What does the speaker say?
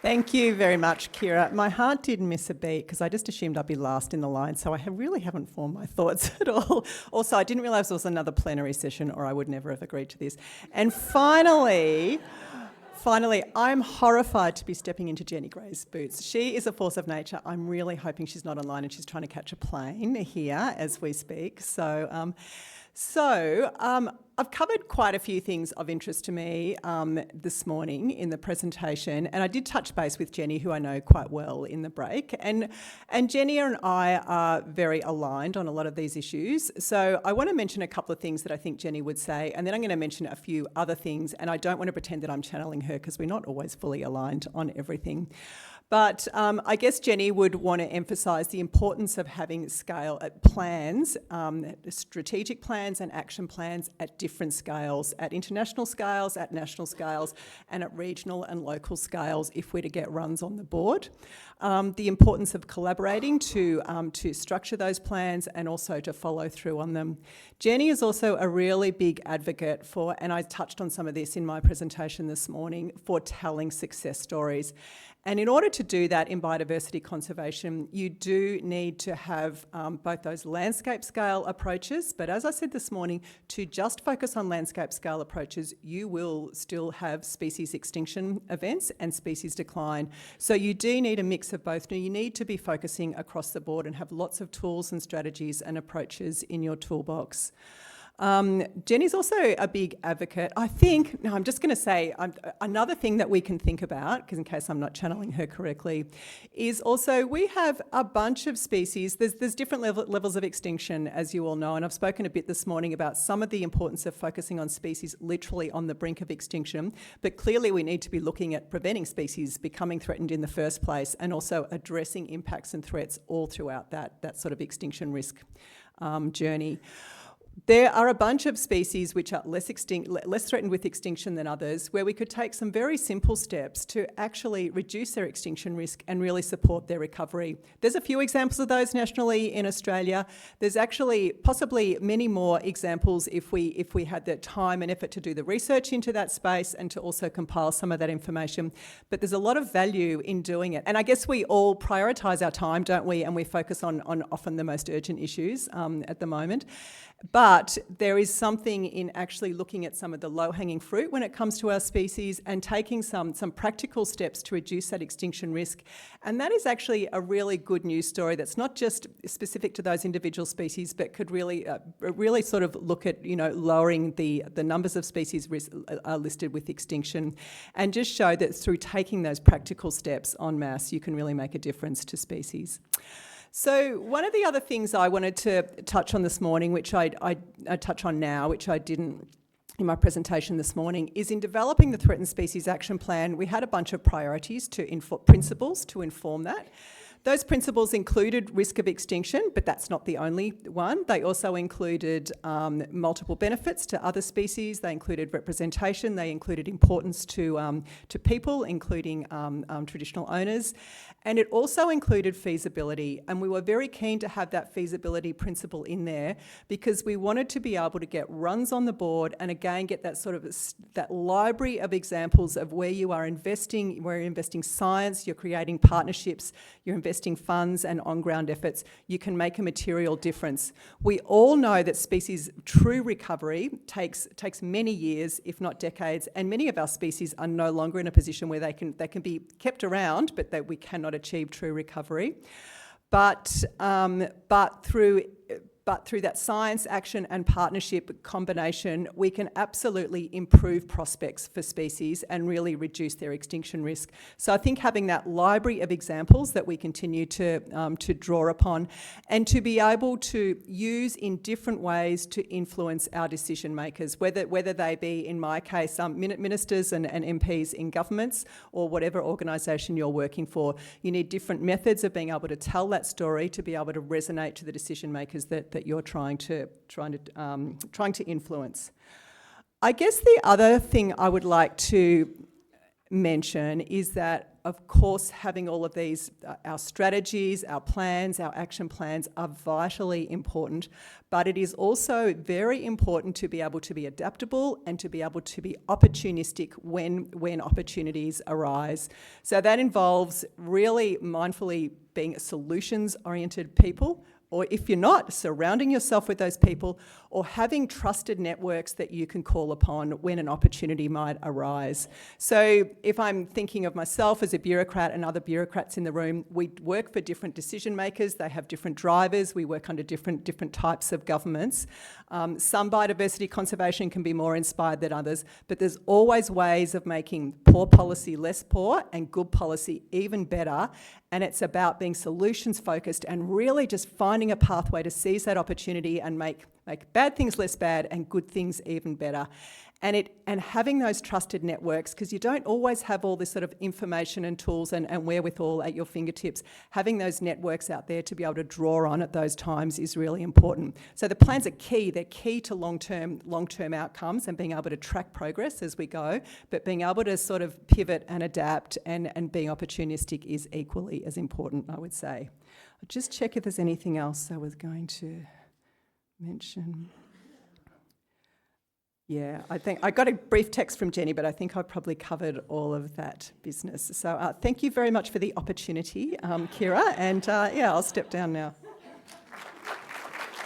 Thank you very much, Kira. My heart didn't miss a beat because I just assumed I'd be last in the line, so I really haven't formed my thoughts at all. Also, I didn't realise there was another plenary session or I would never have agreed to this. And finally, I'm horrified to be stepping into Jenny Gray's boots. She is a force of nature. I'm really hoping she's not online and she's trying to catch a plane here as we speak. So I've covered quite a few things of interest to me this morning in the presentation, and I did touch base with Jenny, who I know quite well, in the break. And Jenny and I are very aligned on a lot of these issues. So I want to mention a couple of things that I think Jenny would say, and then I'm going to mention a few other things, and I don't want to pretend that I'm channeling her because we're not always fully aligned on everything. But I guess Jenny would want to emphasise the importance of having scale at plans, strategic plans and action plans at different scales, at international scales, at national scales, and at regional and local scales if we're to get runs on the board. The importance of collaborating to structure those plans and also to follow through on them. Jenny is also a really big advocate for, and I touched on some of this in my presentation this morning, for telling success stories. And in order to do that in biodiversity conservation, you do need to have both those landscape scale approaches, but as I said this morning, to just focus on landscape scale approaches, you will still have species extinction events and species decline. So you do need a mix of both. Now, you need to be focusing across the board and have lots of tools and strategies and approaches in your toolbox. Jenny's also a big advocate. I'm just going to say another thing that we can think about, because in case I'm not channeling her correctly, is also we have a bunch of species. There's different levels of extinction, as you all know, and I've spoken a bit this morning about some of the importance of focusing on species literally on the brink of extinction, but clearly we need to be looking at preventing species becoming threatened in the first place and also addressing impacts and threats all throughout that sort of extinction risk journey. There are a bunch of species which are less threatened with extinction than others, where we could take some very simple steps to actually reduce their extinction risk and really support their recovery. There's a few examples of those nationally in Australia. There's actually possibly many more examples if we had the time and effort to do the research into that space and to also compile some of that information. But there's a lot of value in doing it. And I guess we all prioritise our time, don't we? And we focus on often the most urgent issues at the moment. But there is something in actually looking at some of the low-hanging fruit when it comes to our species and taking some practical steps to reduce that extinction risk. And that is actually a really good news story that's not just specific to those individual species, but could really sort of look at, lowering the numbers of species listed with extinction, and just show that through taking those practical steps en masse, you can really make a difference to species. So one of the other things I wanted to touch on this morning, which I touch on now, which I didn't in my presentation this morning, is in developing the Threatened Species Action Plan, we had a bunch of priorities principles to inform that. Those principles included risk of extinction, but that's not the only one. They also included multiple benefits to other species. They included representation. They included importance to people, including traditional owners. And it also included feasibility. And we were very keen to have that feasibility principle in there because we wanted to be able to get runs on the board and again get that sort of that library of examples of where you are investing, where you're investing science, you're creating partnerships, you're investing funds and on-ground efforts, you can make a material difference. We all know that species true recovery takes many years, if not decades, and many of our species are no longer in a position where they can be kept around, but that we cannot achieve true recovery. But through that science, action and partnership combination, we can absolutely improve prospects for species and really reduce their extinction risk. So I think having that library of examples that we continue to draw upon and to be able to use in different ways to influence our decision makers, whether they be, in my case, ministers and MPs in governments or whatever organisation you're working for. You need different methods of being able to tell that story to be able to resonate to the decision makers that you're trying to influence. I guess the other thing I would like to mention is that of course, having all of these, our strategies, our plans, our action plans are vitally important, but it is also very important to be able to be adaptable and to be able to be opportunistic when opportunities arise. So that involves really mindfully being solutions-oriented people, or if you're not, surrounding yourself with those people, or having trusted networks that you can call upon when an opportunity might arise. So if I'm thinking of myself as a bureaucrat and other bureaucrats in the room, we work for different decision makers, they have different drivers, we work under different types of governments. Some biodiversity conservation can be more inspired than others, but there's always ways of making poor policy less poor and good policy even better. And it's about being solutions focused and really just finding a pathway to seize that opportunity and make bad things less bad and good things even better. And having those trusted networks, because you don't always have all this sort of information and tools and wherewithal at your fingertips. Having those networks out there to be able to draw on at those times is really important. So the plans are key. They're key to long-term outcomes and being able to track progress as we go, but being able to sort of pivot and adapt and being opportunistic is equally as important, I would say. I'll just check if there's anything else I was going to mention. Yeah, I think I got a brief text from Jenny, but I think I've probably covered all of that business. So thank you very much for the opportunity, Kira, and I'll step down now.